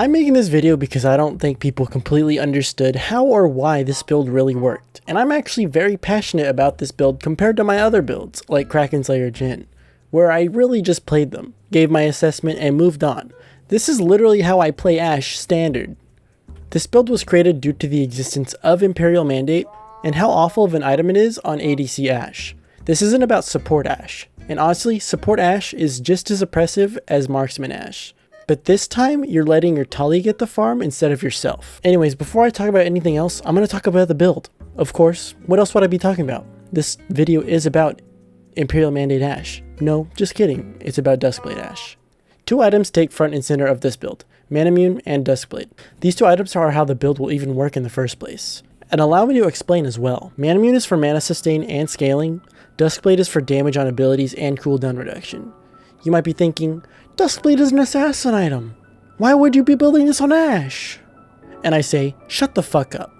I'm making this video because I don't think people completely understood how or why this build really worked, and I'm actually very passionate about this build compared to my other builds, like Kraken Slayer Jhin, where I really just played them, gave my assessment, and moved on. This is literally how I play Ashe standard. This build was created due to the existence of Imperial Mandate, and how awful of an item it is on ADC Ashe. This isn't about support Ashe, and honestly, support Ashe is just as oppressive as marksman Ashe. But this time, you're letting your Talia get the farm instead of yourself. Anyways, before I talk about anything else, I'm going to talk about the build. Of course, what else would I be talking about? This video is about Imperial Mandate Ashe. No, just kidding, it's about Duskblade Ashe. Two items take front and center of this build, Manamune and Duskblade. These two items are how the build will even work in the first place. And allow me to explain as well. Manamune is for mana sustain and scaling, Duskblade is for damage on abilities and cooldown reduction. You might be thinking, Duskblade is an assassin item. Why would you be building this on Ashe? And I say, shut the fuck up.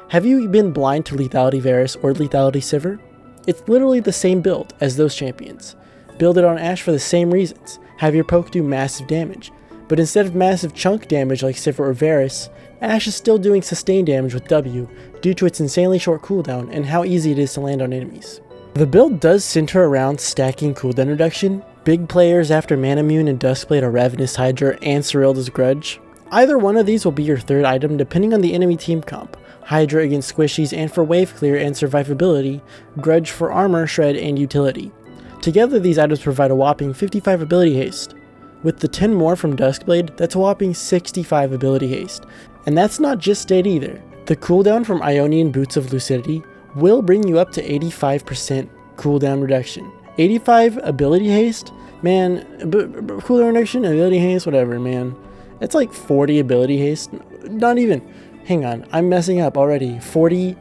Have you been blind to Lethality Varus or Lethality Sivir? It's literally the same build as those champions. Build it on Ashe for the same reasons. Have your poke do massive damage. But instead of massive chunk damage like Sivir or Varus, Ashe is still doing sustained damage with W due to its insanely short cooldown and how easy it is to land on enemies. The build does center around stacking cooldown reduction. Big players after Manamune and Duskblade are Ravenous Hydra and Serylda's Grudge. Either one of these will be your third item depending on the enemy team comp. Hydra against squishies and for wave clear and survivability, Grudge for armor, shred, and utility. Together these items provide a whopping 55 ability haste. With the 10 more from Duskblade, that's a whopping 65 ability haste. And that's not just state either. The cooldown from Ionian Boots of Lucidity will bring you up to 85% cooldown reduction. 85 ability haste? Man, cooldown reduction, ability haste, whatever, man. It's like 40 ability haste. Not even. Hang on, I'm messing up already. 40%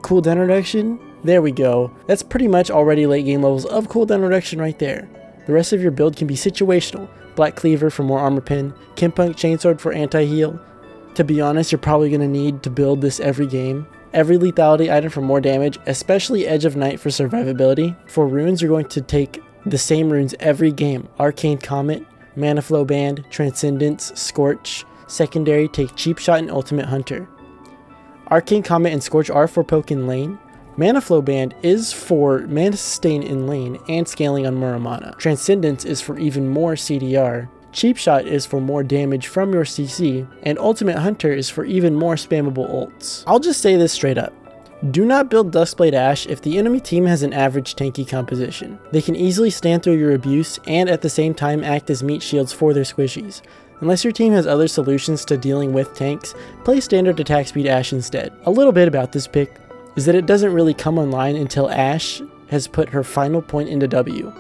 cooldown reduction? There we go. That's pretty much already late game levels of cooldown reduction right there. The rest of your build can be situational. Black Cleaver for more armor pen, Kimpunk Chainsword for anti-heal. To be honest, you're probably going to need to build this every game. Every lethality item for more damage, especially Edge of Night for survivability. For runes, you're going to take the same runes every game. Arcane Comet, Mana Flow Band, Transcendence, Scorch. Secondary, take Cheap Shot and Ultimate Hunter. Arcane Comet and Scorch are for poke in lane. Mana Flow Band is for mana sustain in lane and scaling on Muramana. Transcendence is for even more CDR. Cheap Shot is for more damage from your CC, and Ultimate Hunter is for even more spammable ults. I'll just say this straight up. Do not build Duskblade Ashe if the enemy team has an average tanky composition. They can easily stand through your abuse and at the same time act as meat shields for their squishies. Unless your team has other solutions to dealing with tanks, play standard attack speed Ashe instead. A little bit about this pick is that it doesn't really come online until Ashe has put her final point into W.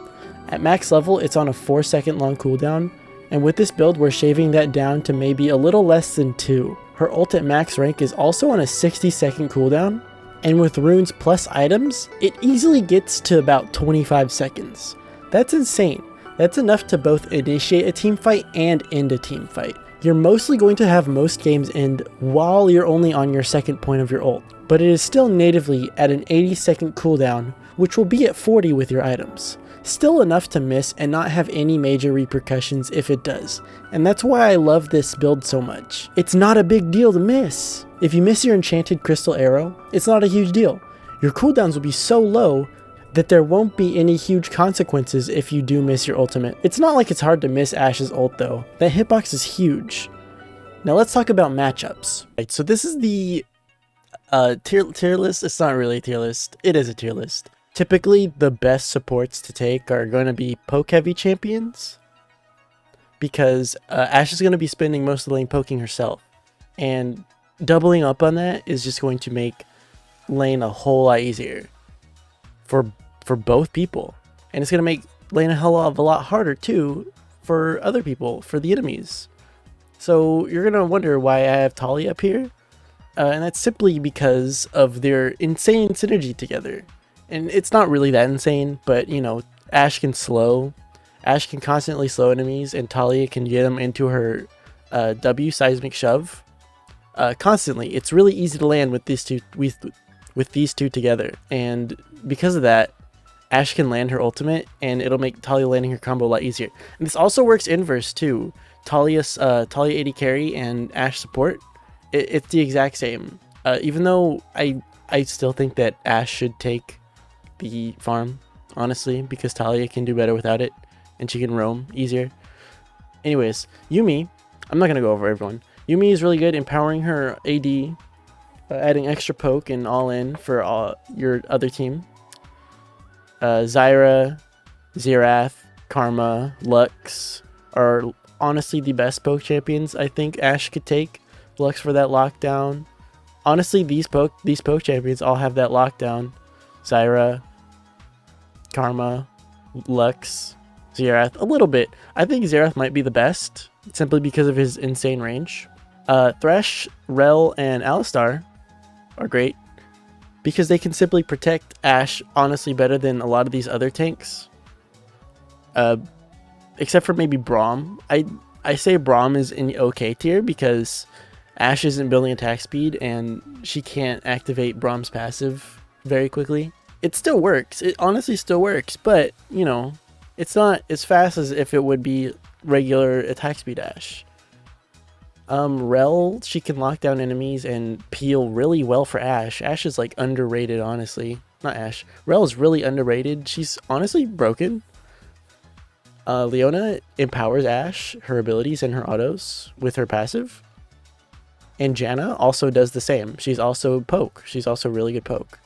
At max level, it's on a 4-second long cooldown, and with this build we're shaving that down to maybe a little less than 2. Her ult at max rank is also on a 60-second cooldown, and with runes plus items, it easily gets to about 25 seconds. That's insane. That's enough to both initiate a team fight and end a team fight. You're mostly going to have most games end while you're only on your second point of your ult, but it is still natively at an 80-second cooldown, which will be at 40 with your items. Still enough to miss and not have any major repercussions if it does, and that's why I love this build so much. It's not a big deal to miss. If you miss your enchanted crystal arrow, it's not a huge deal. Your cooldowns will be so low that there won't be any huge consequences if you do miss your ultimate. It's not like it's hard to miss Ashe's ult though. That hitbox is huge. Now let's talk about matchups. Right, so this is the tier list. It's not really a tier list. It is a tier list. Typically, the best supports to take are going to be poke-heavy champions, because Ashe is going to be spending most of the lane poking herself, and doubling up on that is just going to make lane a whole lot easier for both people, and it's going to make lane a hell of a lot harder too for other people, for the enemies. So you're going to wonder why I have Talia up here, and that's simply because of their insane synergy together. And it's not really that insane, but you know, Ashe can constantly slow enemies, and Talia can get them into her W seismic shove constantly. It's really easy to land with these two together, and because of that, Ashe can land her ultimate, and it'll make Talia landing her combo a lot easier. And this also works inverse too. Talia 80 carry and Ashe support, it's the exact same. Even though I still think that Ashe should take the farm, honestly, because Talia can do better without it, and she can roam easier. Anyways, Yuumi, I'm not gonna go over everyone. Yuumi is really good empowering her AD, adding extra poke and all in for your other team. Zyra, Xerath, Karma, Lux are honestly the best poke champions I think Ashe could take. Lux for that lockdown. Honestly, these poke champions all have that lockdown. Zyra, Karma, Lux, Xerath, a little bit. I think Xerath might be the best, simply because of his insane range. Thresh, Rel, and Alistar are great, because they can simply protect Ashe honestly better than a lot of these other tanks. Except for maybe Braum. I say Braum is in the okay tier because Ashe isn't building attack speed and she can't activate Braum's passive very quickly. It still works. It honestly still works, but, you know, it's not as fast as if it would be regular attack speed Ashe. Rel, she can lock down enemies and peel really well for Ashe. Ashe is like underrated, honestly. Not Ashe. Rel is really underrated. She's honestly broken. Leona empowers Ashe, her abilities and her autos with her passive. And Janna also does the same. She's also poke. She's also really good poke.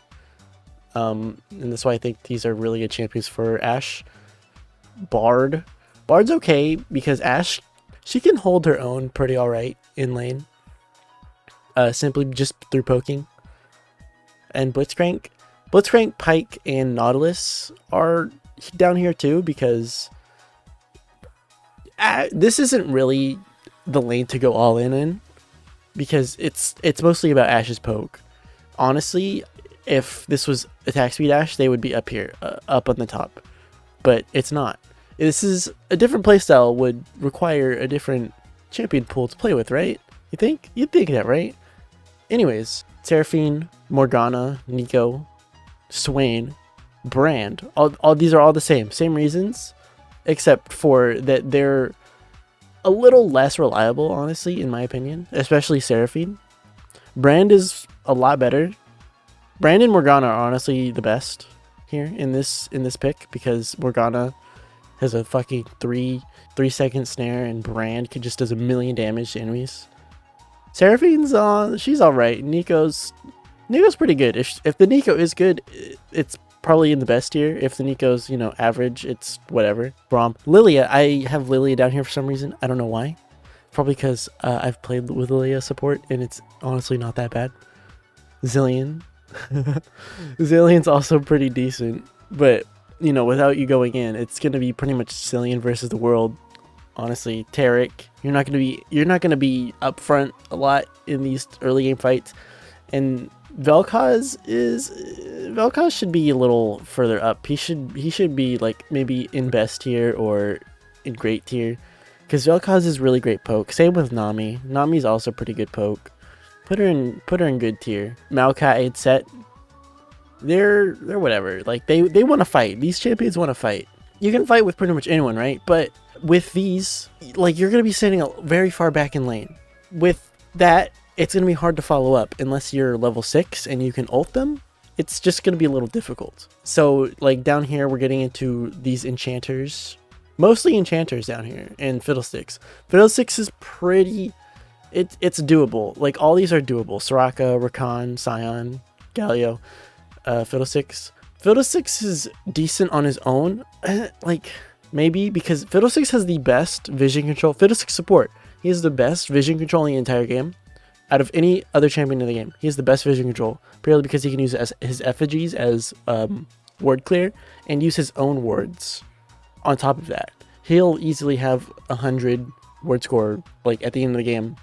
And that's why I think these are really good champions for Ashe. Bard's okay because Ashe, she can hold her own pretty alright in lane. Simply just through poking. And Blitzcrank, Pyke, and Nautilus are down here too because this isn't really the lane to go all in because it's mostly about Ashe's poke. Honestly, if this was attack speed Ashe, they would be up here, up on the top, but it's not. This is a different playstyle, would require a different champion pool to play with, right? You think? You'd think that, right? Anyways, Seraphine, Morgana, Neeko, Swain, Brand, all these are all the same reasons, except for that they're a little less reliable, honestly, in my opinion, especially Seraphine. Brand is a lot better. Brand and Morgana are honestly the best here in this pick because Morgana has a fucking 3-second snare and Brand just does a million damage to enemies. Seraphine's she's alright. Neeko's pretty good. If the Neeko is good, it's probably in the best tier. If the Neeko's, you know, average, it's whatever. Braum. Lilia, I have Lilia down here for some reason. I don't know why. Probably because I've played with Lilia support and it's honestly not that bad. Zillion. Zillion's also pretty decent, but you know, without you going in, it's gonna be pretty much Zillion versus the world. Honestly, Taric, you're not gonna be up front a lot in these early game fights, and Vel'Koz should be a little further up. He should be like maybe in best tier or in great tier, because Vel'Koz is really great poke. Same with Nami. Nami's also pretty good poke. Put her in good tier. Maokai and Set, they're whatever. Like they want to fight. These champions want to fight. You can fight with pretty much anyone, right? But with these, like, you're gonna be standing very far back in lane. With that, it's gonna be hard to follow up unless you're level 6 and you can ult them. It's just gonna be a little difficult. So like down here, we're getting into these enchanters, mostly enchanters down here, and Fiddlesticks. Fiddlesticks is pretty. It's doable. Like all these are doable. Soraka, Rakan, Sion, Galio, Fiddlesticks. Fiddlesticks is decent on his own. Like maybe because Fiddlesticks has the best vision control. Fiddlesticks support. He has the best vision control in the entire game. Out of any other champion in the game, he has the best vision control. Purely because he can use his effigies as ward clear and use his own wards. On top of that, he'll easily have 100 ward score like at the end of the game.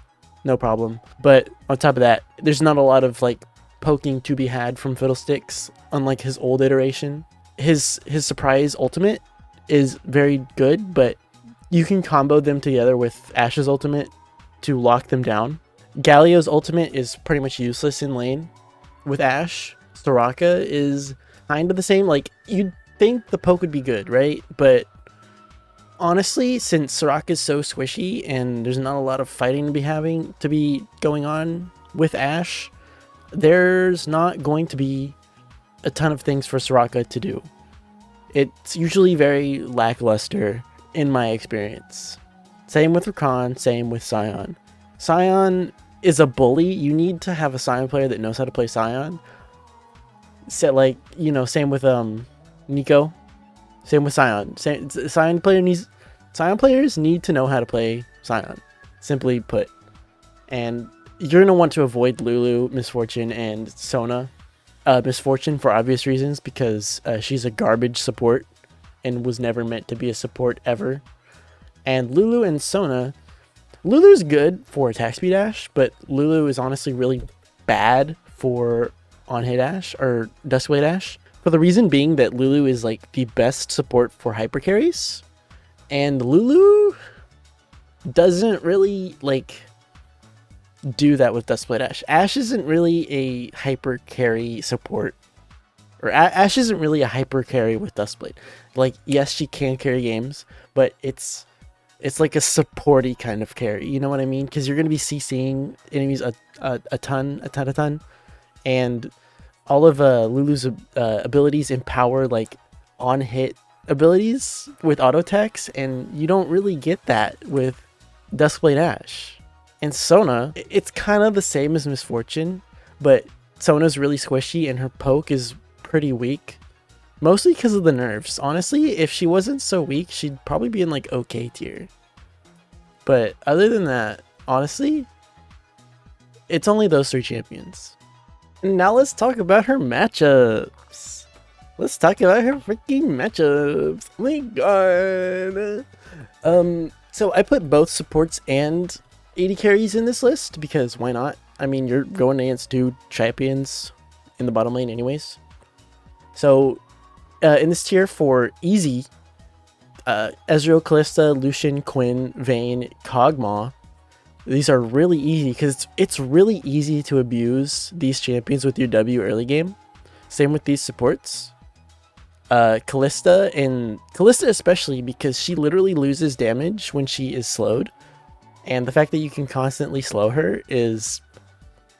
No problem. But on top of that, there's not a lot of like poking to be had from Fiddlesticks, unlike his old iteration. His surprise ultimate is very good, but you can combo them together with Ashe's ultimate to lock them down. Galio's ultimate is pretty much useless in lane with Ashe. Soraka is kind of the same. Like, you'd think the poke would be good, right? But honestly, since Soraka is so squishy and there's not a lot of fighting to be going on with Ashe, there's not going to be a ton of things for Soraka to do. It's usually very lackluster in my experience. Same with Rakan, same with Sion. Sion is a bully. You need to have a Sion player that knows how to play Sion. So, like, you know, same with Nico. Same with Sion. Sion players need to know how to play Sion, simply put. And you're gonna want to avoid Lulu, Misfortune, and Sona. Misfortune for obvious reasons, because she's a garbage support and was never meant to be a support ever. And Lulu and Sona, Lulu's good for attack speed Ashe, but Lulu is honestly really bad for on-hit Ashe or Duskblade Ashe, for the reason being that Lulu is like the best support for hyper carries, and Lulu doesn't really like do that with Duskblade Ashe. Ashe isn't really a hyper carry support, or Ashe isn't really a hyper carry with Duskblade. Like, yes, she can carry games, but it's like a supporty kind of carry. You know what I mean? Because you're gonna be CCing enemies a ton, and all of Lulu's abilities empower like on hit abilities with auto attacks, and you don't really get that with Duskblade Ashe. And Sona, it's kind of the same as Misfortune, but Sona's really squishy and her poke is pretty weak. Mostly because of the nerfs. Honestly, if she wasn't so weak, she'd probably be in like okay tier. But other than that, honestly, it's only those 3 champions. And now let's talk about her matchups. Let's talk about her freaking matchups. Oh my god. So I put both supports and AD carries in this list because why not? I mean, you're going against 2 champions in the bottom lane anyways. So in this tier for easy, Ezreal, Kalista, Lucian, Quinn, Vayne, Kog'Maw. These are really easy because it's really easy to abuse these champions with your W early game. Same with these supports. Kalista especially, because she literally loses damage when she is slowed. And the fact that you can constantly slow her is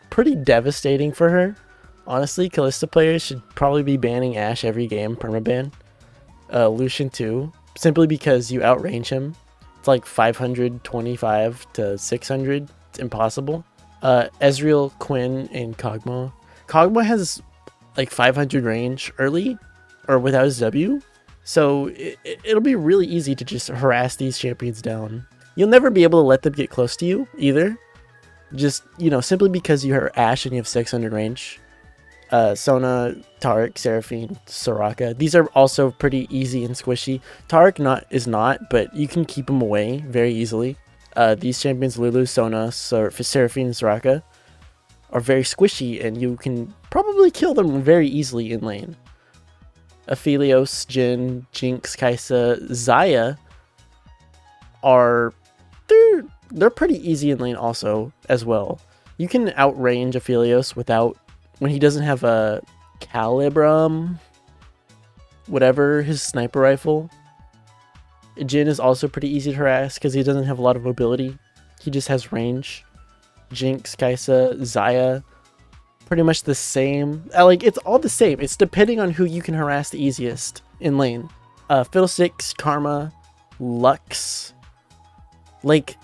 pretty devastating for her. Honestly, Kalista players should probably be banning Ashe every game, permaban. Lucian too, simply because you outrange him. It's like 525 to 600. It's impossible. Ezreal, Quinn, and Kog'Maw. Kog'Maw has like 500 range early, or without his W. So it'll be really easy to just harass these champions down. You'll never be able to let them get close to you either. Just, you know, simply because you are Ashe and you have 600 range. Sona, Taric, Seraphine, Soraka. These are also pretty easy and squishy. Taric is not, but you can keep him away very easily. These champions, Lulu, Sona, Seraphine, and Soraka, are very squishy, and you can probably kill them very easily in lane. Aphelios, Jhin, Jinx, Kai'Sa, Xayah are... They're pretty easy in lane also, as well. You can outrange Aphelios without... when he doesn't have a Calibrum, whatever, his sniper rifle. Jhin is also pretty easy to harass because he doesn't have a lot of mobility. He just has range. Jinx, Kai'Sa, Xayah, pretty much the same. Like, it's all the same. It's depending on who you can harass the easiest in lane. Fiddlesticks, Karma, Lux. Like,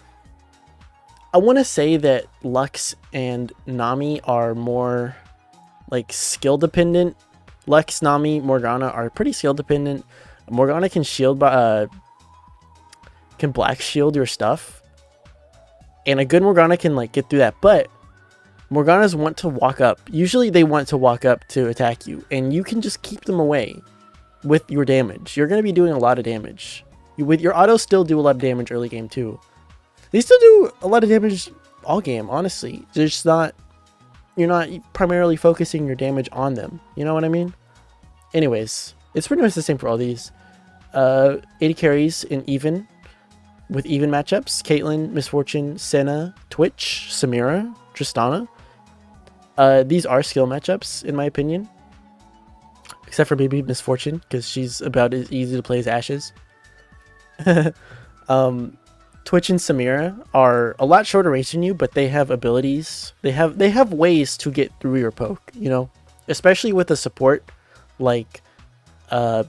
I want to say that Lux and Nami are more like skill dependent. Lux, Nami, Morgana are pretty skill dependent. Morgana can shield can black shield your stuff, and a good Morgana can like get through that. But Morganas want to walk up. Usually they want to walk up to attack you, and you can just keep them away with your damage. You're going to be doing a lot of damage. With your autos still do a lot of damage early game too. They still do a lot of damage all game, honestly. They're just not... You're not primarily focusing your damage on them. You know what I mean? Anyways, it's pretty much the same for all these. 80 carries in even. With even matchups. Caitlyn, Misfortune, Senna, Twitch, Samira, Tristana. These are skill matchups, in my opinion. Except for maybe Misfortune, because she's about as easy to play as Ashe is. Twitch and Samira are a lot shorter range than you, but they have abilities. They have ways to get through your poke, you know? Especially with a support like you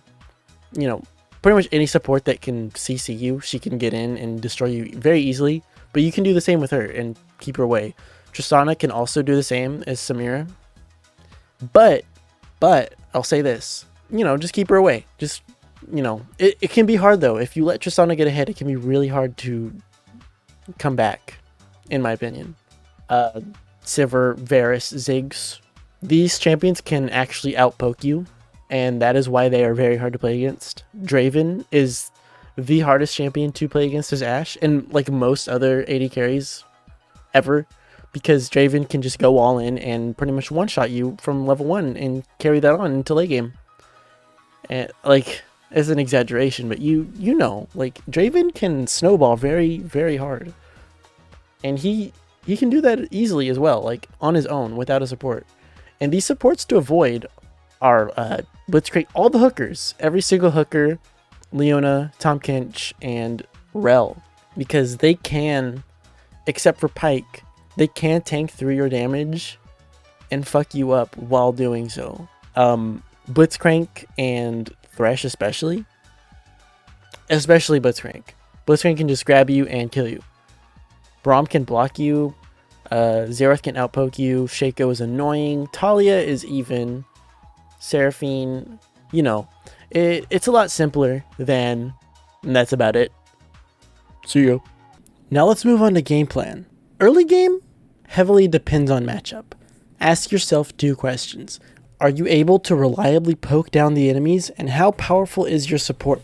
know, pretty much any support that can CC you, she can get in and destroy you very easily. But you can do the same with her and keep her away. Tristana can also do the same as Samira. But I'll say this, you know, just keep her away. Just, you know, it can be hard though. If you let Tristana get ahead, it can be really hard to come back, in my opinion. Sivir, Varus, Ziggs, these champions can actually outpoke you, and that is why they are very hard to play against. Draven is the hardest champion to play against as Ashe, and like most other AD carries ever, because Draven can just go all in and pretty much one-shot you from level 1 and carry that on into late game. And like, as an exaggeration, but you know, like Draven can snowball very, very hard. And he can do that easily as well, like on his own without a support. And these supports to avoid are Blitzcrank, all the hookers, every single hooker, Leona, Tahm Kench, and Rel, because they can, except for Pyke, they can tank through your damage and fuck you up while doing so. Blitzcrank and Thresh especially Blitzcrank. Blitzcrank can just grab you and kill you. Braum can block you. Xerath can outpoke you. Shaco is annoying. Talia is even. Seraphine, you know, it's a lot simpler than, and that's about it. See ya. Now let's move on to game plan. Early game heavily depends on matchup. Ask yourself 2 questions. Are you able to reliably poke down the enemies, and how powerful is your support?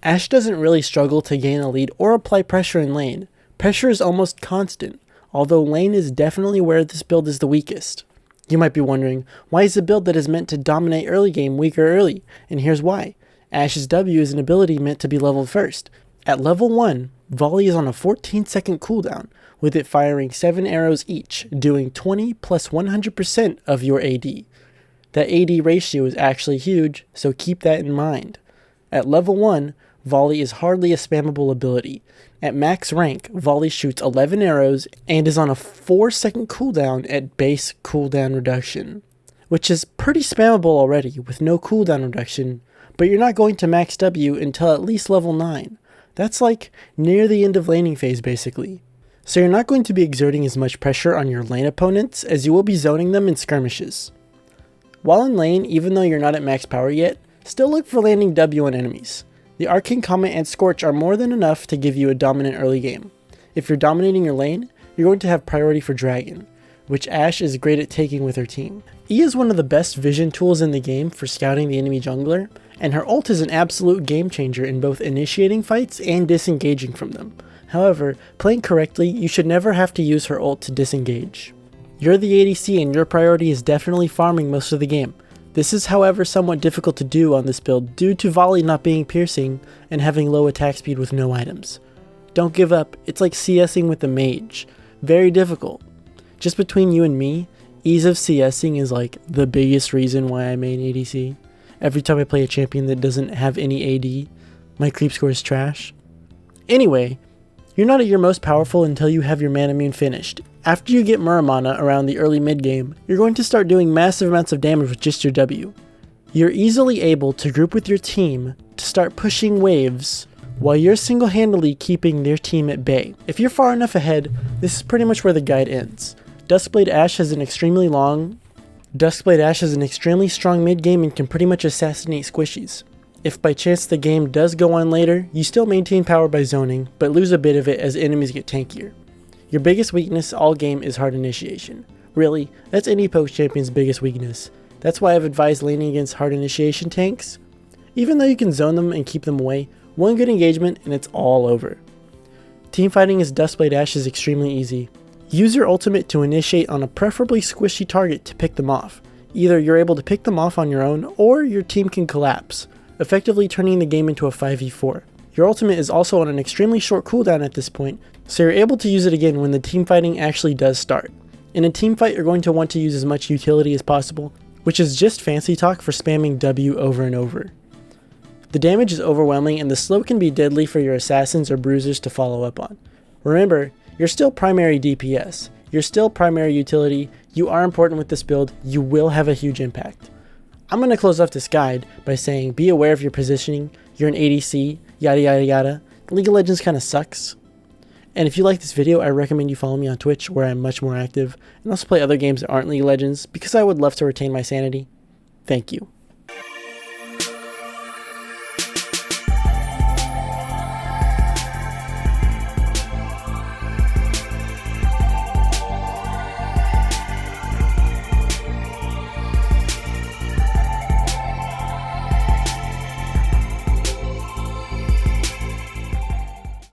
Ashe doesn't really struggle to gain a lead or apply pressure in lane. Pressure is almost constant, although lane is definitely where this build is the weakest. You might be wondering, why is a build that is meant to dominate early game weaker early? And here's why. Ashe's W is an ability meant to be leveled first. At level 1, Volley is on a 14-second cooldown, with it firing 7 arrows each, doing 20 plus 100% of your AD. That AD ratio is actually huge, so keep that in mind. At level 1, Volley is hardly a spammable ability. At max rank, Volley shoots 11 arrows and is on a 4-second cooldown at base cooldown reduction, which is pretty spammable already with no cooldown reduction, but you're not going to max W until at least level 9. That's like near the end of laning phase basically. So you're not going to be exerting as much pressure on your lane opponents as you will be zoning them in skirmishes. While in lane, even though you're not at max power yet, still look for landing W on enemies. The Arcane Comet and Scorch are more than enough to give you a dominant early game. If you're dominating your lane, you're going to have priority for Dragon, which Ashe is great at taking with her team. E is one of the best vision tools in the game for scouting the enemy jungler, and her ult is an absolute game changer in both initiating fights and disengaging from them. However, playing correctly, you should never have to use her ult to disengage. You're the ADC and your priority is definitely farming most of the game. This is however somewhat difficult to do on this build due to Volley not being piercing and having low attack speed with no items. Don't give up, it's like CSing with a mage. Very difficult. Just between you and me, ease of CSing is like the biggest reason why I main ADC. Every time I play a champion that doesn't have any AD, my creep score is trash. Anyway, you're not at your most powerful until you have your mana immune finished. After you get Muramana around the early mid game, you're going to start doing massive amounts of damage with just your W. You're easily able to group with your team to start pushing waves while you're single-handedly keeping their team at bay. If you're far enough ahead, this is pretty much where the guide ends. Duskblade Ashe has an extremely strong mid game and can pretty much assassinate squishies. If by chance the game does go on later, you still maintain power by zoning, but lose a bit of it as enemies get tankier. Your biggest weakness all game is hard initiation. Really, that's any poke champion's biggest weakness. That's why I've advised laning against hard initiation tanks. Even though you can zone them and keep them away, one good engagement and it's all over. Teamfighting as Duskblade Ashe is extremely easy. Use your ultimate to initiate on a preferably squishy target to pick them off. Either you're able to pick them off on your own, or your team can collapse, effectively turning the game into a 5v4. Your ultimate is also on an extremely short cooldown at this point, so you're able to use it again when the teamfighting actually does start. In a teamfight, you're going to want to use as much utility as possible, which is just fancy talk for spamming W over and over. The damage is overwhelming and the slow can be deadly for your assassins or bruisers to follow up on. Remember, you're still primary DPS, you're still primary utility, you are important with this build, you will have a huge impact. I'm going to close off this guide by saying be aware of your positioning, you're an ADC, yada yada yada. League of Legends kind of sucks. And if you like this video, I recommend you follow me on Twitch where I'm much more active and also play other games that aren't League of Legends because I would love to retain my sanity. Thank you.